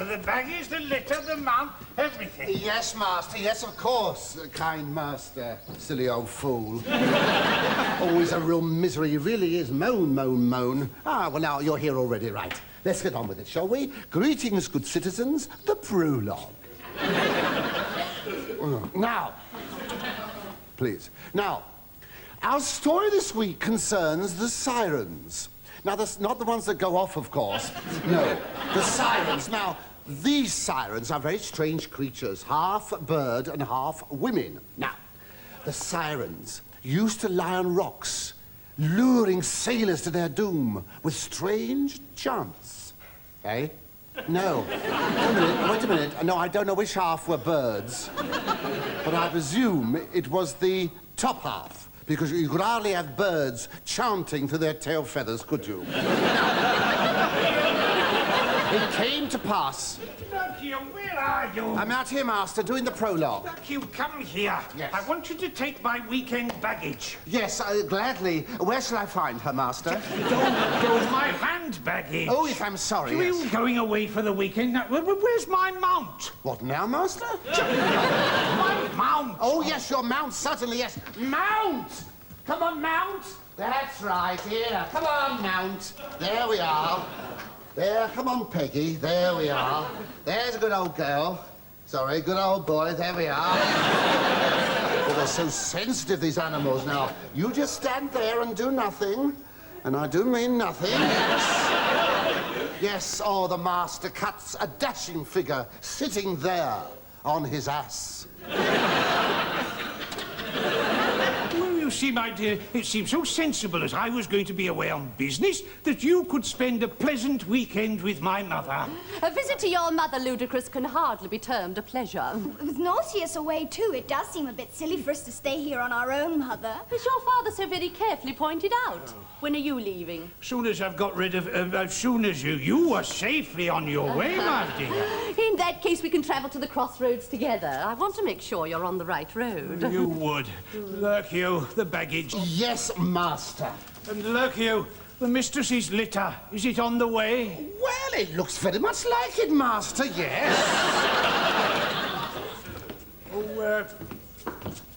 The baggage, the litter, the mount, everything. Yes, master, yes, of course, kind master. Silly old fool. Always a real misery, he really is. Moan, moan, moan. Ah, well, now, you're here already, right. Let's get on with it, shall we? Greetings, good citizens, the prologue. Now, please. Now, our story this week concerns the sirens. Now, that's not the ones that go off, of course. No, the sirens. Now, these sirens are very strange creatures, half bird and half women. Now, the sirens used to lie on rocks, luring sailors to their doom with strange chants. Eh? No. Wait a minute. No, I don't know which half were birds. But I presume it was the top half, because you could hardly have birds chanting through their tail feathers, could you? It came to pass. Lucky, where are you? I'm out here, master, doing the prologue. Lucky, come here. Yes. I want you to take my weekend baggage. Yes, gladly. Where shall I find her, master? Don't go with my hand baggage. Oh, if I'm sorry. Are you going away for the weekend? Now, where's my mount? What now, master? My mount. Oh, yes, your mount, certainly, yes. Mount! Come on, mount. That's right, here. Come on, mount. There we are. There, come on, Peggy. There we are. There's a good old girl. Sorry, good old boy. There we are. Oh, they're so sensitive, these animals. Now, you just stand there and do nothing. And I do mean nothing, yes. Yes, oh, the master cuts a dashing figure sitting there on his ass. You see, my dear, it seemed so sensible as I was going to be away on business that you could spend a pleasant weekend with my mother. A visit to your mother, Ludicrous, can hardly be termed a pleasure. With Nauseous away, too, it does seem a bit silly for us to stay here on our own, Mother. As your father so very carefully pointed out. When are you leaving? Soon as I've got rid of... as soon as you are safely on your way, my dear. In that case, we can travel to the crossroads together. I want to make sure you're on the right road. You would. Look, you, the baggage. Yes, master. And look, you, the mistress's litter. Is it on the way? Well, it looks very much like it, master, yes. Oh,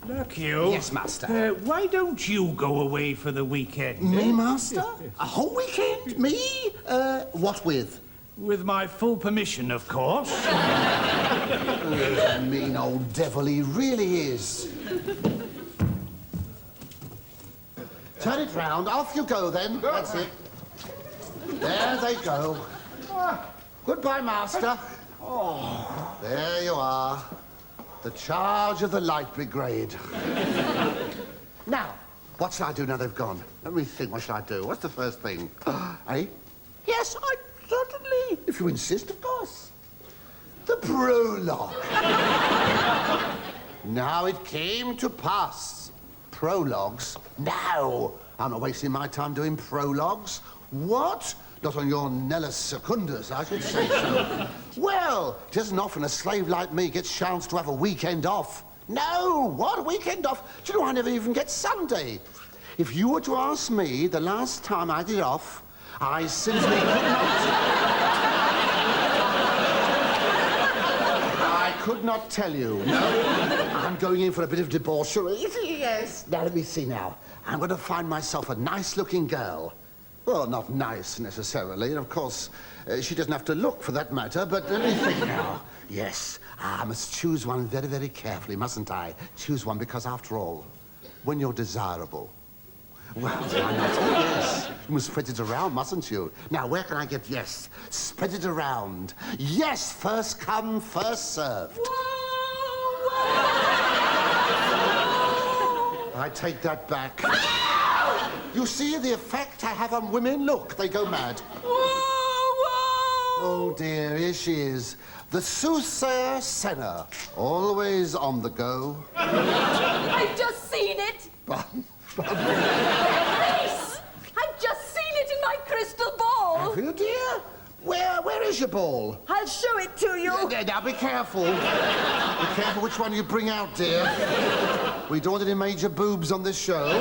look, you. Yes, master. Why don't you go away for the weekend? Me, master? A whole weekend? Me? What with? With my full permission, of course. Oh, mean old devil, he really is. Turn it round. Off you go, then. That's it. There they go. Goodbye, master. Oh, there you are. The charge of the Light Brigade. Now, what shall I do now they've gone? Let me think. What shall I do? What's the first thing? Eh? Yes, I certainly. If you insist, of course. The prologue. Now it came to pass. Prologues? No! I'm not wasting my time doing prologues. What? Not on your Nellus Secundus, I should say so. Well, it isn't often a slave like me gets chance to have a weekend off. No! What? Weekend off? Do you know I never even get Sunday? If you were to ask me the last time I did off, I simply could not... I could not tell you, no. I'm going in for a bit of debauchery. Yes. Now, let me see now. I'm going to find myself a nice-looking girl. Well, not nice, necessarily. Of course, she doesn't have to look, for that matter, but let me think now. Yes, I must choose one very, very carefully, mustn't I? Choose one because, after all, when you're desirable... Well, why not? Oh, yes. You must spread it around, mustn't you? Now, where can I get... Yes, spread it around. Yes, first come, first served. I take that back. You see the effect I have on women? Look, they go mad. Oh, dear, here she is. The soothsayer Senna, always on the go. I've just seen it! Reese! I've just seen it in my crystal ball! Have you, dear? Where is your ball? I'll show it to you! Now, be careful. Be careful which one you bring out, dear. We don't want any major boobs on this show. There!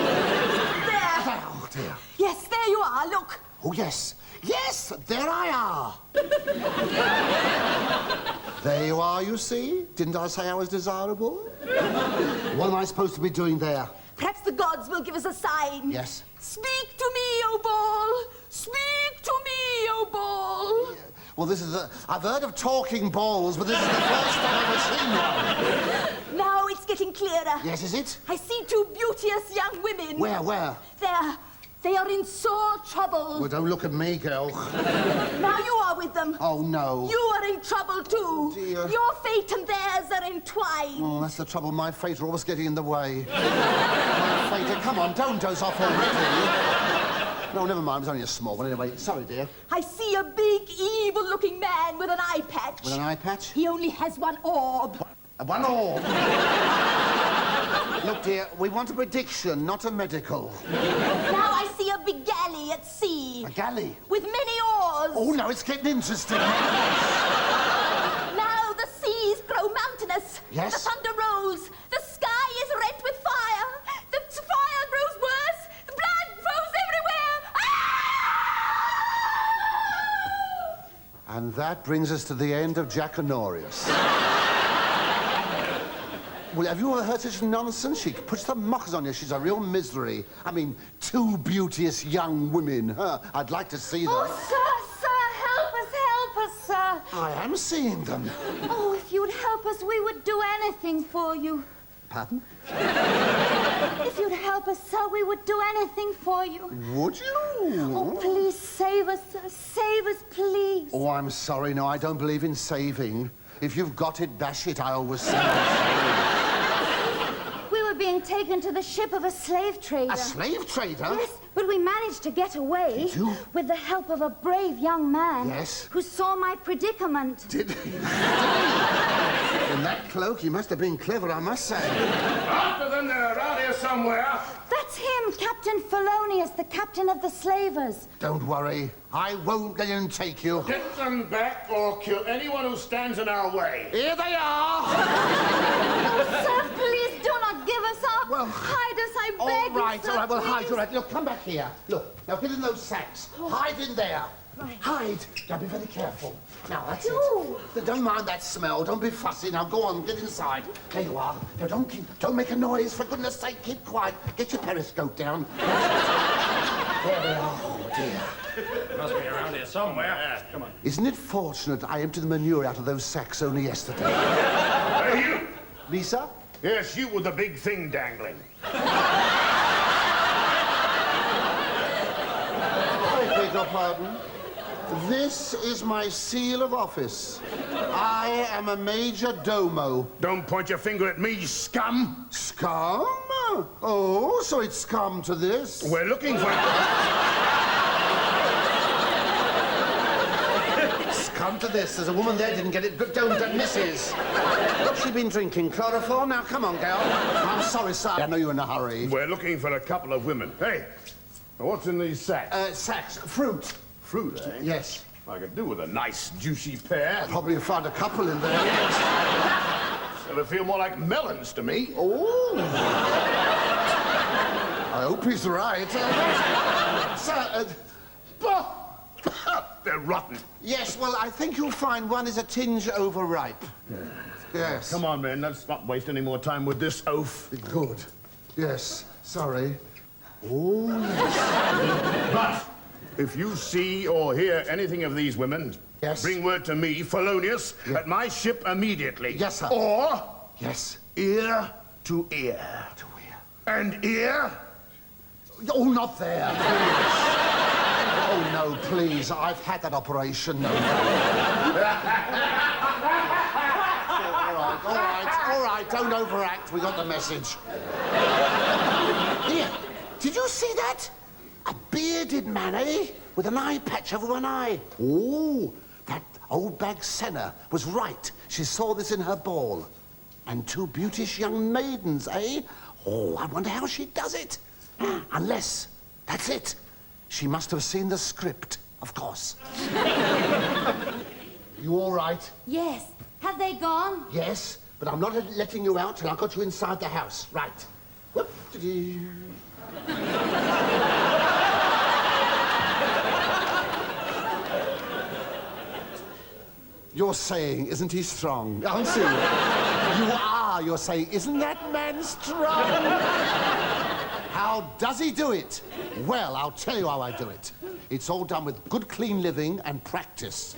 Oh, dear. Yes, there you are, look. Oh, yes. Yes, there I are. There you are, you see? Didn't I say I was desirable? What am I supposed to be doing there? Perhaps the gods will give us a sign. Yes. Speak to me, O ball. Speak to me, O ball. Well, this is I've heard of talking balls, but this is the first I've ever seen one. Now it's getting clearer. Yes, is it? I see two beauteous young women. Where? They are in sore trouble. Well, don't look at me, girl. Now you are with them. Oh, no. You are in trouble, too. Oh, dear. Your fate and theirs are entwined. Oh, that's the trouble. My fate are always getting in the way. My fate... Come on, don't doze off already. No, never mind. It was only a small one. Anyway, sorry, dear. I see a big, evil-looking man with an eye patch. With an eye patch? He only has one orb. One orb. Look, dear, we want a prediction, not a medical. Now I see a big galley at sea. A galley? With many oars. Oh, now it's getting interesting. Now the seas grow mountainous. Yes? The thunder rolls. The sky is rent with fire. The fire grows worse. The blood flows everywhere. And that brings us to the end of Jack Honorius. Well, have you ever heard such nonsense? She puts the mockers on you. She's a real misery. I mean, two beauteous young women. Huh? I'd like to see them. Oh, sir, help us, sir. I am seeing them. Oh, if you'd help us, we would do anything for you. Pardon? If you'd help us, sir, we would do anything for you. Would you? Oh, please save us, sir. Save us, please. Oh, I'm sorry. No, I don't believe in saving. If you've got it, bash it, I always say. We were being taken to the ship of a slave trader. A slave trader? Yes, but we managed to get away. Did you? With the help of a brave young man. Yes. Who saw my predicament. Did he? In that cloak, he must have been clever, I must say. After them, they're around here somewhere. That's him, Captain Felonius, the captain of the slavers. Don't worry. I won't let him take you. Get them back or kill anyone who stands in our way. Here they are! Oh, sir, please do not give us up. Well, hide us, I beg All right, you, sir, all right, well, please. hide, all right. Look, come back here. Look, now get in those sacks. Hide in there. Right. Hide. Now, be very careful. Now, that's Do. it. Don't mind that smell. Don't be fussy. Now, go on, get inside. There you are. Now, don't make a noise. For goodness sake, keep quiet. Get your periscope down. There we are. Oh, dear. Must be around here somewhere. Come on. Isn't it fortunate I emptied the manure out of those sacks only yesterday? Hey, you! Lisa? Yes, you with the big thing dangling. I beg your pardon. This is my seal of office. I am a major domo. Don't point your finger at me, scum. Scum? Oh, so it's come to this. We're looking for... It's come to this. There's a woman there didn't get it. Don't, Mrs. What's she been drinking? Chloroform? Now, come on, girl. I'm sorry, sir. I know you're in a hurry. We're looking for a couple of women. Hey, what's in these sacks? Sacks. Fruit. Fruit, eh? Yes. I could do with a nice, juicy pear. Probably found a couple in there. So they feel more like melons to me. Oh. I hope he's right. Sir, They're rotten. yes, well, I think you'll find one is a tinge overripe. Yes. Come on, men, let's not waste any more time with this oaf. Good. Yes. Sorry. Oh, yes. But if you see or hear anything of these women, Yes. bring word to me, Felonius, at my ship immediately. Yes, sir. Or Yes. ear to ear. To where? And ear? Oh, not there. Please. Oh, no, please. I've had that operation. No. All right. Don't overact. We got the message. Here. Did you see that? A bearded man, eh? With an eye patch over one eye. Oh, that old bag Senna was right. She saw this in her ball. And two beauteous young maidens, eh? Oh, I wonder how she does it. Unless, that's it. She must have seen the script, of course. You all right? Yes. Have they gone? Yes, but I'm not letting you out till I got you inside the house. Right. Whoop-de-doo. You're saying, isn't he strong? Aren't you? You are. You're saying, isn't that man strong? How does he do it? Well, I'll tell you how I do it. It's all done with good, clean living and practice.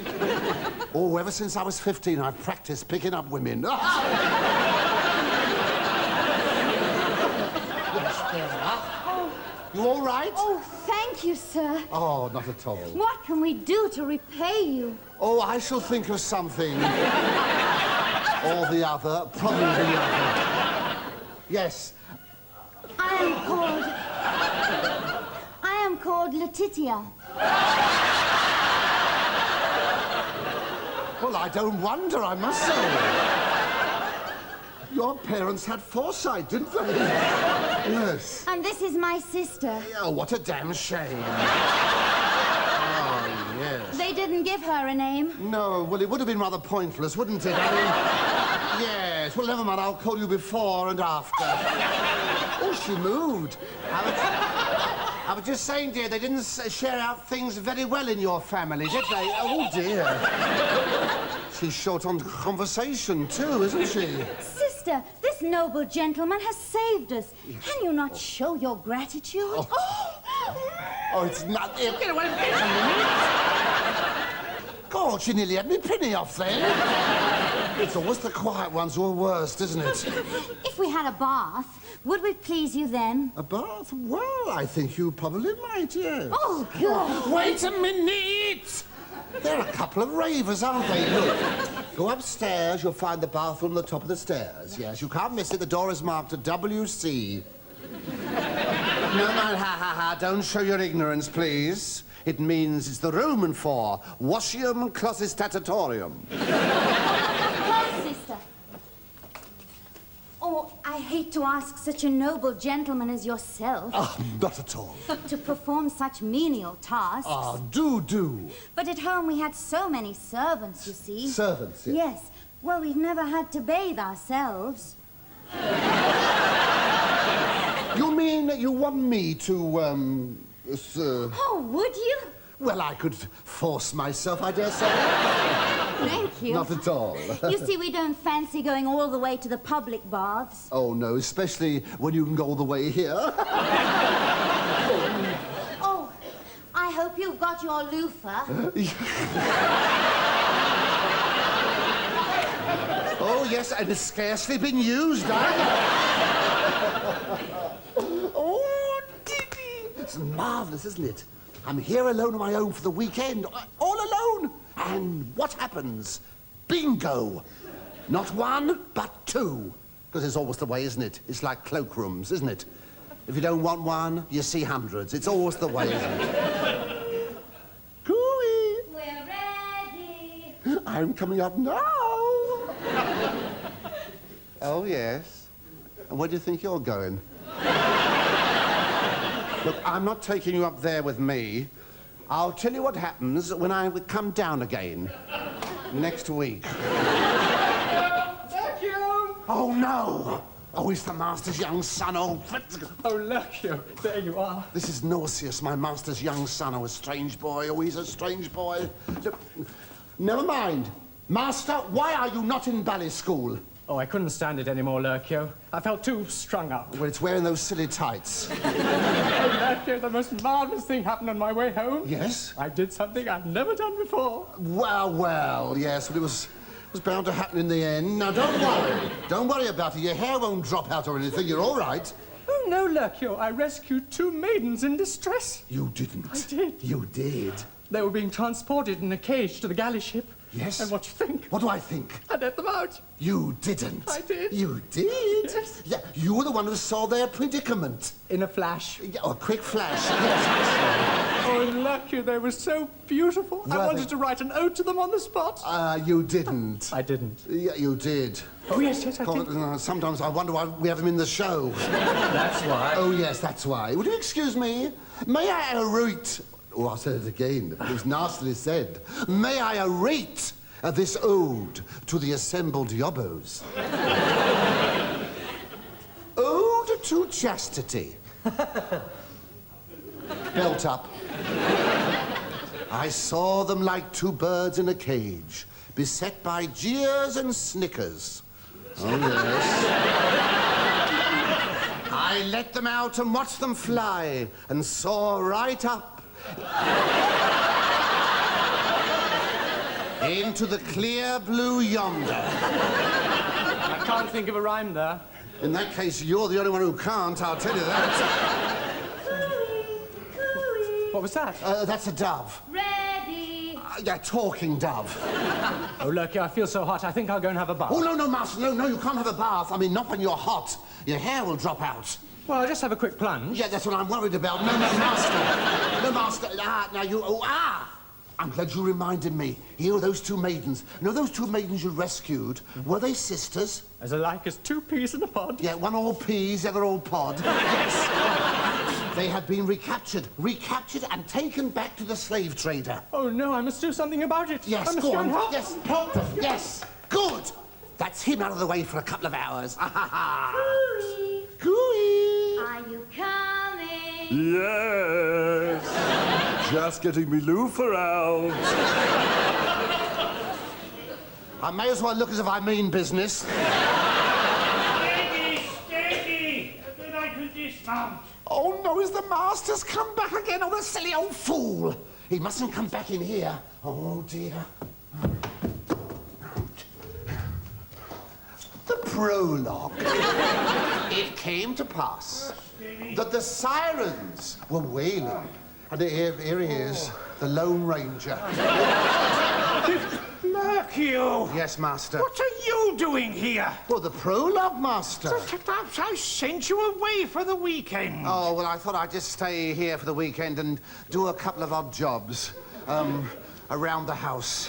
Oh, ever since I was 15, I've practiced picking up women. Yes, there we are. You all right? Oh, thank you, sir. Oh, not at all. What can we do to repay you? Oh, I shall think of something. Or the other. Probably the other. Yes. I am called Letitia. Well, I don't wonder, I must say. Your parents had foresight, didn't they? Yes. And this is my sister. Oh, what a damn shame. Oh, yes. They didn't give her a name. No, well, it would have been rather pointless, wouldn't it? I mean, yes. Well, never mind. I'll call you before and after. Oh, she moved. I was just saying, dear, they didn't share out things very well in your family, did they? Oh, dear. She's short on conversation, too, isn't she? Sister, this noble gentleman has saved us. Yes. Can you not show your gratitude? Oh, it's not... Get away from me! God, she nearly had me penny off then. It's always the quiet ones who are worst, isn't it? If we had a bath, would we please you then? A bath? Well, I think you probably might, yes. Oh, God. Wait a minute! They're a couple of ravers, aren't they? Look, go upstairs, you'll find the bathroom at the top of the stairs. Yes, you can't miss it. The door is marked WC. No, man, ha. Don't show your ignorance, please. It means it's the Roman for Washium Closetatatorium. Sister. Oh, I hate to ask such a noble gentleman as yourself Oh, not at all. to perform such menial tasks. Ah, do. But at home we had so many servants, you see. Servants, yes. Yes. Well, we've never had to bathe ourselves. You mean that you want me to, Oh, would you? Well, I could force myself, I dare say. Thank you. Not at all. You see, we don't fancy going all the way to the public baths. Oh, no, especially when you can go all the way here. Oh, I hope you've got your loofah. Oh, yes, and it's scarcely been used either. Oh, Diddy! It's marvellous, isn't it? I'm here alone on my own for the weekend. All alone. And what happens? Bingo! Not one, but two. Because it's always the way, isn't it? It's like cloakrooms, isn't it? If you don't want one, you see hundreds. It's always the way, isn't it? Cooey! We're ready. I'm coming up now. Oh, yes. And where do you think you're going? Look, I'm not taking you up there with me. I'll tell you what happens when I come down again. Next week. Thank you! Oh, no! Oh, it's the master's young son. Oh, look, you. There you are. this is Nauseous, my master's young son. Oh, a strange boy. Oh, he's a strange boy. Look, never mind. Master, why are you not in ballet school? Oh, I couldn't stand it anymore, Lurkio. I felt too strung up. Well, it's wearing those silly tights. Oh, Lurkio, the most marvelous thing happened on my way home. Yes? I did something I'd never done before. Well, yes, but it was bound to happen in the end. Now, don't worry. Don't worry about it. Your hair won't drop out or anything. You're all right. Oh, no, Lurkio. I rescued two maidens in distress. You didn't. I did. You did. They were being transported in a cage to the galley ship. Yes? And what do you think? What do I think? I let them out. You didn't. I did. You did? Yes. Yeah, you were the one who saw their predicament. In a flash. Yeah, a quick flash. Yes. Oh, Lurkio, they were so beautiful. I Were wanted they? to write an ode to them on the spot. You didn't. I didn't. Yeah, you did. Oh, yes, I God, did. sometimes I wonder why we have them in the show. That's why. Oh, yes, that's why. Would you excuse me? May I narrate... Oh, I'll say it again. It was nastily said. May I narrate this ode to the assembled yobbos? Ode to chastity. Belt up. I saw them like two birds in a cage, beset by jeers and snickers. Oh, yes. I let them out and watched them fly and soar right up into the clear blue yonder. I can't think of a rhyme there. In that case, you're the only one who can't, I'll tell you that. What was that? That's a dove. Ready. Yeah, talking dove. Oh, Lurky, I feel so hot. I think I'll go and have a bath. Oh, no, Master, no, you can't have a bath. I mean, not when you're hot. Your hair will drop out. Well, I'll just have a quick plunge. Yeah, that's what I'm worried about. No, Master. No, Master. Now you... Oh, I'm glad you reminded me. Here are those two maidens. You know those two maidens you rescued? Were they sisters? As alike as two peas in a pod. Yeah, one all peas, the other all pod. Yes. They have been recaptured and taken back to the slave trader. Oh, no, I must do something about it. Yes, I must go go on. and help. Yes, help them. Yes, good. That's him out of the way for a couple of hours. Cooey. Cooey. Are you coming? Yes. Just getting me loofah out. I may as well look as if I mean business. Steady! Then I can dismount. Oh, no, is the master's come back again? Oh, the silly old fool. He mustn't come back in here. Oh, dear. The prologue. It came to pass that the sirens were wailing. And here he is, the Lone Ranger. Mercure! Yes, Master. What are you doing here? Well, the prologue, Master. Perhaps I sent you away for the weekend. Oh, well, I thought I'd just stay here for the weekend and do a couple of odd jobs. Around the house.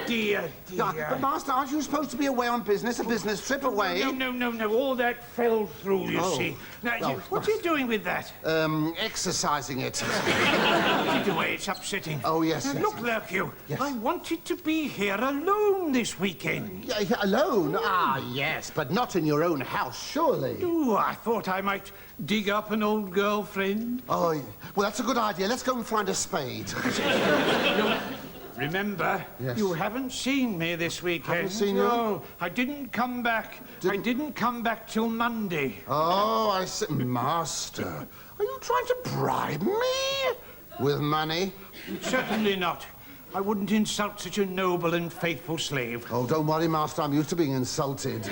Dear. But, Master, aren't you supposed to be away on business, a business trip away? No. All that fell through, you see. Now, what are you doing with that? Exercising it. The way it's upsetting. Oh, yes, Now, yes. look, Lurky, Yes. I wanted to be here alone this weekend. Yeah, alone? Ah, yes, but not in your own house, surely. Oh, I thought I might dig up an old girlfriend. Oh, yeah. Well, that's a good idea. Let's go and find a spade. Remember, Yes. you haven't seen me this weekend. Haven't seen you? No, I didn't come back. I didn't come back till Monday. Oh, I see. Master, are you trying to bribe me? With money? Certainly not. I wouldn't insult such a noble and faithful slave. Oh, don't worry, Master. I'm used to being insulted.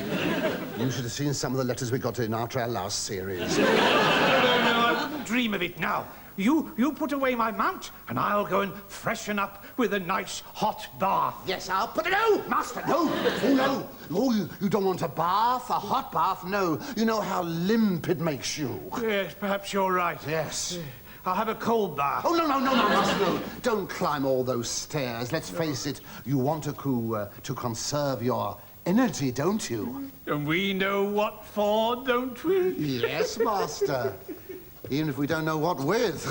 You should have seen some of the letters we got in after our last series. No, I wouldn't dream of it now. You put away my mount, and I'll go and freshen up with a nice hot bath. Yes, I'll put it... No, Master, no. Oh, no. Oh, you don't want a bath, a hot bath? No. You know how limp it makes you. Yes, perhaps you're right. Yes. I'll have a cold bath. Oh, no, Master, no. Don't climb all those stairs. Let's face it, you want to conserve your energy, don't you? And we know what for, don't we? Yes, Master. Even if we don't know what with.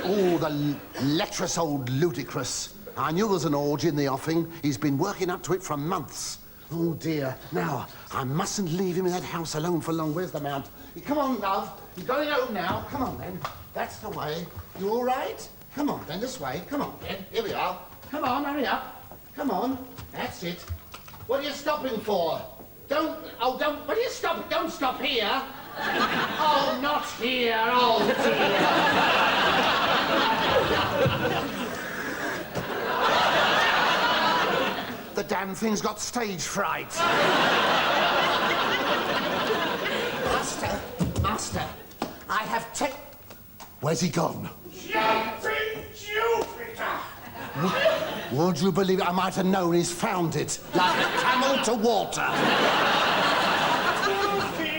Oh, the lecherous old ludicrous. I knew there was an orgy in the offing. He's been working up to it for months. Oh, dear. Now, I mustn't leave him in that house alone for long. Where's the mount? Come on, love. You're going home now. Come on, then. That's the way. You all right? Come on, then, this way. Come on, then. Here we are. Come on, hurry up. Come on. That's it. What are you stopping for? What are you stopping? Don't stop here. Oh, not here. Oh, dear. The damn thing's got stage fright. Master, I have Where's he gone? Jumping Jupiter! Would you believe it? I might have known he's found it. Like a camel to water.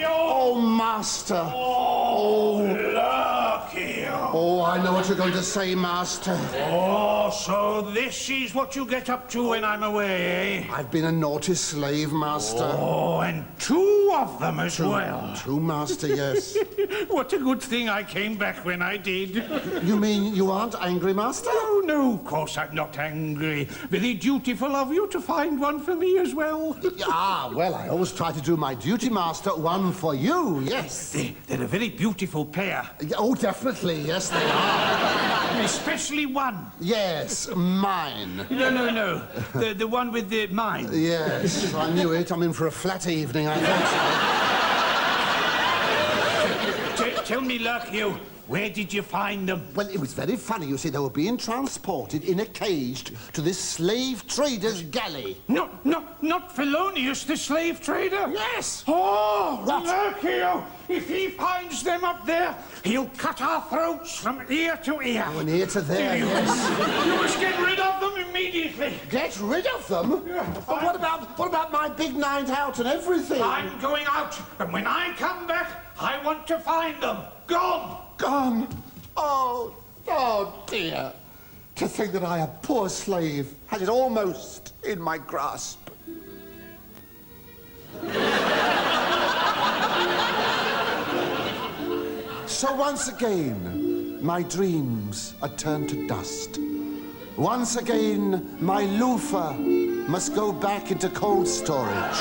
Oh, Master. Oh, lucky. Oh, I know what you're going to say, Master. Oh, so this is what you get up to when I'm away, eh? I've been a naughty slave, Master. Oh, and two of them as well. True, Master, yes. What a good thing I came back when I did. You mean you aren't angry, Master? Oh, no, of course I'm not angry. Very dutiful of you to find one for me as well. Ah, well, I always try to do my duty, Master. One for you, yes. They're a very beautiful pair. Oh, definitely, yes, Yes, they are. Especially one. Yes, mine. No. The one with the mine. Yes, I knew it. I'm in for a flat evening, I thought Tell me, Lurkio, where did you find them? so. Well, it was very funny. You see, they were being transported in a cage to this slave trader's galley. Not Felonius, the slave trader? Yes! Oh, What? Lurkio, if he finds them up there, he'll cut our throats from ear to ear. From ear to there, yes. You must get rid of them immediately. Get rid of them? Yeah. But what about my big night out and everything? I'm going out, and when I come back, I want to find them. Gone! Gone. Oh dear. To think that I, a poor slave, had it almost in my grasp. So once again, my dreams are turned to dust. Once again, my loofah must go back into cold storage.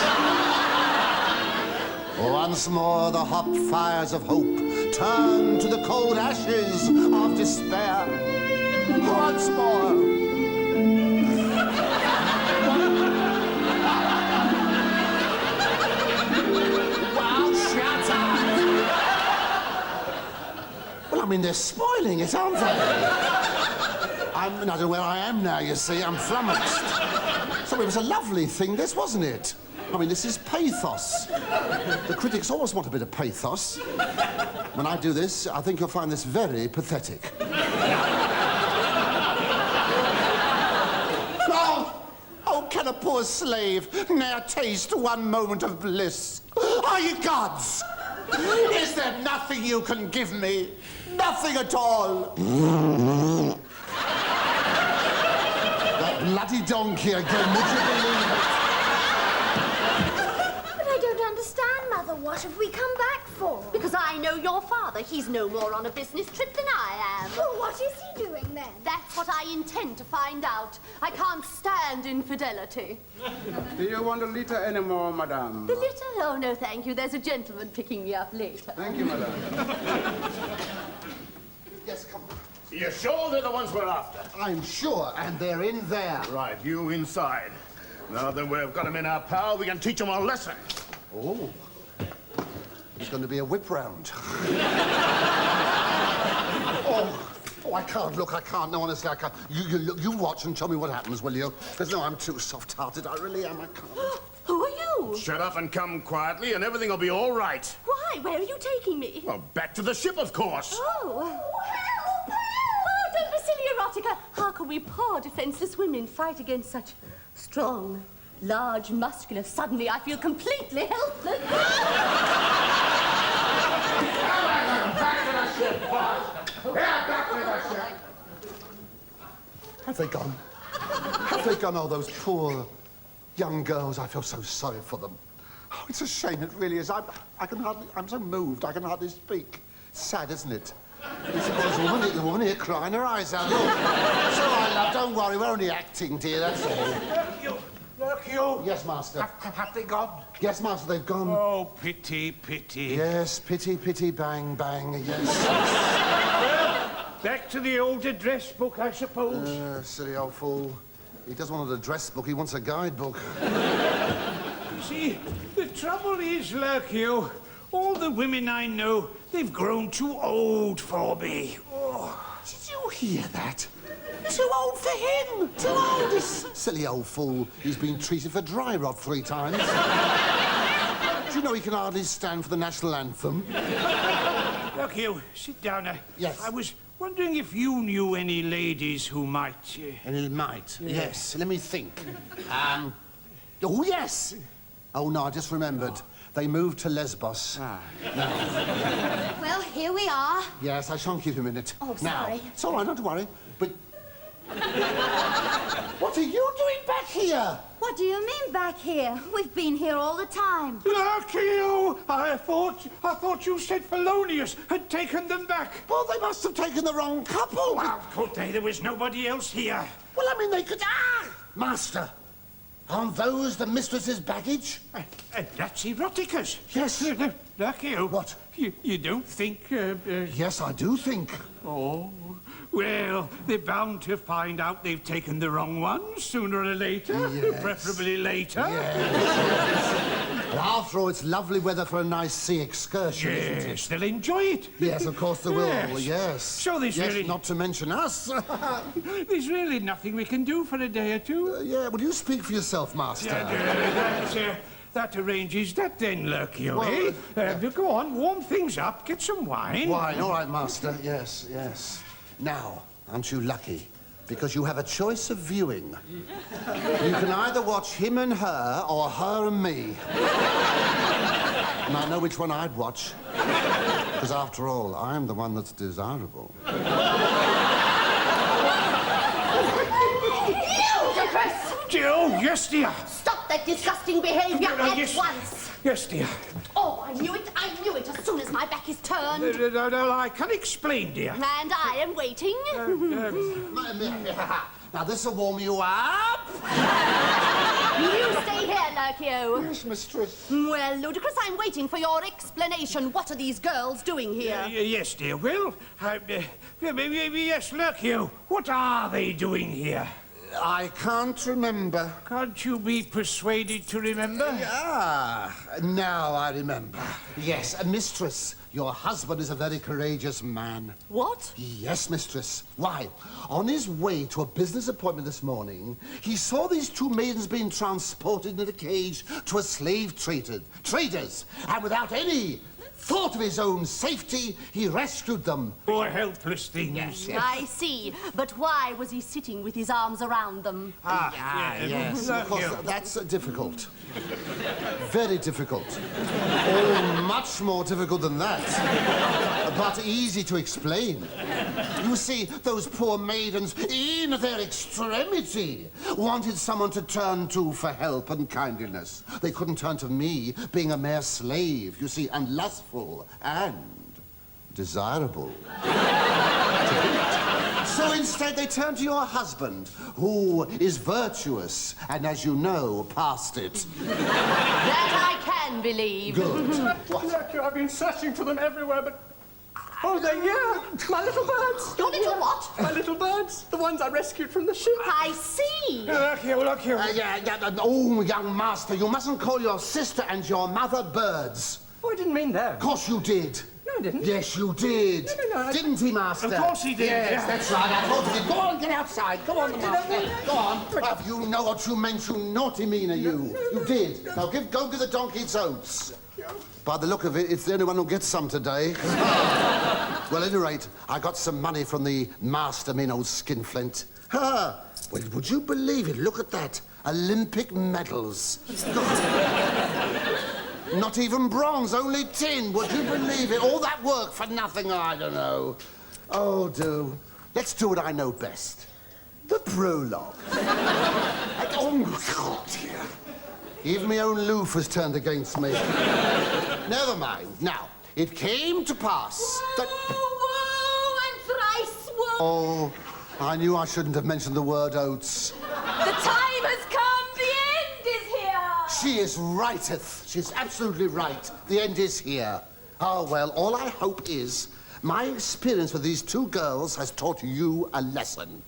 Once more, the hot fires of hope turn to the cold ashes of despair. Once more. Well, shut up! Well, I mean, they're spoiling it, aren't they? I don't know where I am now, you see. I'm flummoxed. So it was a lovely thing, this, wasn't it? I mean, this is pathos. The critics always want a bit of pathos. When I do this, I think you'll find this very pathetic. Oh, can a poor slave ne'er taste one moment of bliss? Are ye gods? Is there nothing you can give me? Nothing at all? That bloody donkey again, would you believe it? But I don't understand, Mother. What have we come back for? Because I know your father. He's no more on a business trip than I am. Well, what is he doing then? That's what I intend to find out. I can't stand infidelity. Do you want a liter anymore, madame? The litter? Oh, no, thank you. There's a gentleman picking me up later. Thank you, madame. Yes, come on. You're sure they're the ones we're after? I'm sure, and they're in there. Right, you inside. Now that we've got them in our power, we can teach them a lesson. Oh. There's going to be a whip round. Oh, I can't. Look, I can't. No, honestly, I can't. You watch and tell me what happens, will you? Because, no, I'm too soft-hearted. I really am. I can't. Who are you? Shut up and come quietly, and everything will be all right. Why? Where are you taking me? Well, back to the ship, of course. Oh, don't be silly, Erotica. How can we poor, defenseless women fight against such strong, large, muscular... Suddenly, I feel completely helpless. Have they gone? Have they gone, all those poor young girls? I feel so sorry for them. Oh, it's a shame, it really is. I'm so moved, I can hardly speak. It's sad, isn't it? It's the woman here crying her eyes out. Look, it's all right, love, don't worry, we're only acting, dear, that's all. Lurkio. Yes, Master. Have they gone? Yes, Master, they've gone. Oh, pity. Yes, pity, bang, bang, yes. Back to the old address book, I suppose. Silly old fool. He doesn't want an address book, he wants a guidebook. See, the trouble is, Lurkio, all the women I know, they've grown too old for me. Oh. Did you hear that? Too old for him! Too old! This silly old fool. He's been treated for dry rot 3 times. Do you know he can hardly stand for the national anthem? Lurkio, sit down. Yes. I was wondering if you knew any ladies who might... And he might. Yes. Let me think. Oh, yes! Oh, no, I just remembered. They moved to Lesbos. Well, here we are. Yes, I shan't keep him in it. Oh, Now, sorry. it's all right, not to worry. But... What are you doing back here? What do you mean back here? We've been here all the time. Lurkio! I thought you said Felonius had taken them back. Well, they must have taken the wrong couple. Well, could they? There was nobody else here. Well, I mean, they could... Master, aren't those the mistress's baggage? That's Erotica's. Yes. Lurkio. What? You don't think... Yes, I do think. Oh, well, they're bound to find out they've taken the wrong one sooner or later. Yes. Preferably later. Yes. Well, after all, it's lovely weather for a nice sea excursion, isn't it? Yes, they'll enjoy it. Yes, of course they will, Yes. yes. So there's yes, really... not to mention us. There's really nothing we can do for a day or two. Yeah, would you speak for yourself, Master? That arranges that then, Lurkio, Well, Go on, warm things up, get some wine. Wine, all right, Master, yes, yes. Now, aren't you lucky? Because you have a choice of viewing. You can either watch him and her, or her and me. And I know which one I'd watch. Because after all, I'm the one that's desirable. Oh, yes, dear. Stop that disgusting behavior at once. Yes, dear. Oh, I knew it as soon as my back is turned. No, I can explain, dear. And I am waiting. Now, this'll warm you up. You stay here, Lurkio. Yes, mistress. Well, Ludicrous, I'm waiting for your explanation. What are these girls doing here? Yes, dear. Well, yes, Lurkio. What are they doing here? I can't remember. Can't you be persuaded to remember? Now I remember. Yes, mistress, your husband is a very courageous man. What? Yes, mistress. Why, on his way to a business appointment this morning, he saw these two maidens being transported in a cage to a slave traders, and without any thought of his own safety, he rescued them. Poor helpless things. Yes. I see. But why was he sitting with his arms around them? Yes, of course, that's difficult. Very difficult. Oh, much more difficult than that. But easy to explain. You see, those poor maidens, in their extremity, wanted someone to turn to for help and kindliness. They couldn't turn to me, being a mere slave, you see, and lustful and desirable. So instead, they turned to your husband, who is virtuous, and as you know, past it. That I can believe. Good. Lurkio, I've been searching for them everywhere, but... Oh, they're here! My little birds! Your little what? My little birds, the ones I rescued from the ship. I see. Lurkio. Oh, young master, you mustn't call your sister and your mother birds. Oh, I didn't mean them. Of course you did. No, I didn't. Yes, you did. No, Didn't he, master? Of course he did. Yes, that's right. I thought he did. Go on, get outside. Go on, master. Go on. Well, you know what you meant, you naughty meaner, you. You did. Now, go give the donkey its oats. By the look of it, it's the only one who gets some today. Well, at any rate, I got some money from the master, mean old skinflint. Well, would you believe it? Look at that. Olympic medals. Not even bronze, only tin. Would you believe it? All that work for nothing, I don't know. Oh, let's do what I know best. The prologue. Oh, dear. Even my own loofah's turned against me. Never mind. Now, it came to pass that... Woe and thrice woe. Oh, I knew I shouldn't have mentioned the word oats. The time has come. The end is here. She is righteth. She's absolutely right. The end is here. Oh, well, all I hope is my experience with these two girls has taught you a lesson.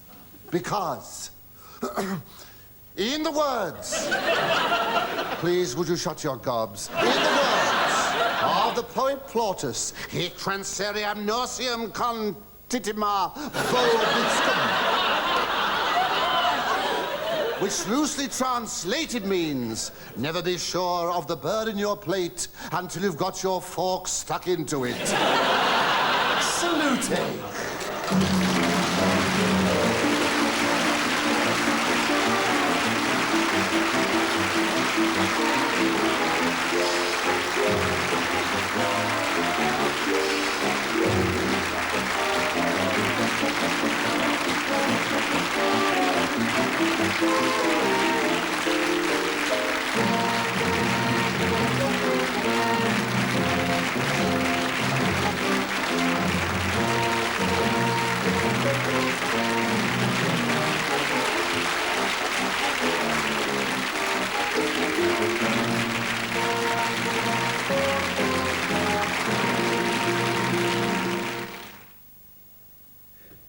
Because... in the words... Please, would you shut your gobs? In the words of the poet Plautus, hic transeriam nauseam contitima vobiscum, which loosely translated means, never be sure of the bird in your plate until you've got your fork stuck into it. Salute.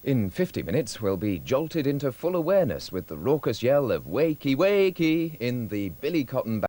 In 50 minutes, we'll be jolted into full awareness with the raucous yell of "Wakey, wakey" in the Billy Cotton Band.